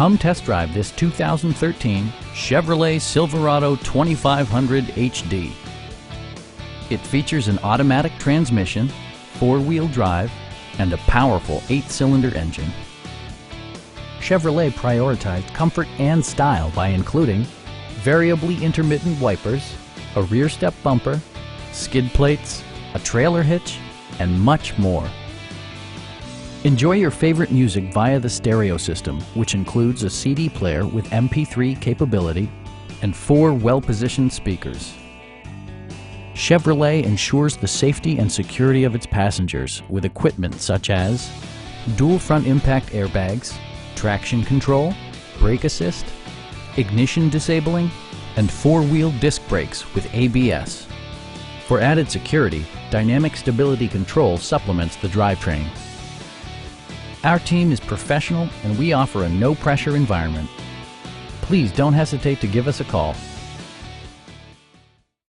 Come test drive this 2013 Chevrolet Silverado 2500 HD. It features an automatic transmission, four-wheel drive, and a powerful 8-cylinder engine. Chevrolet prioritized comfort and style by including variably intermittent wipers, a rear step bumper, skid plates, a trailer hitch, and much more. Enjoy your favorite music via the stereo system, which includes a CD player with MP3 capability and 4 well-positioned speakers. Chevrolet ensures the safety and security of its passengers with equipment such as dual front impact airbags, traction control, brake assist, ignition disabling, and 4-wheel disc brakes with ABS. For added security, dynamic stability control supplements the drivetrain. Our team is professional and we offer a no-pressure environment. Please don't hesitate to give us a call.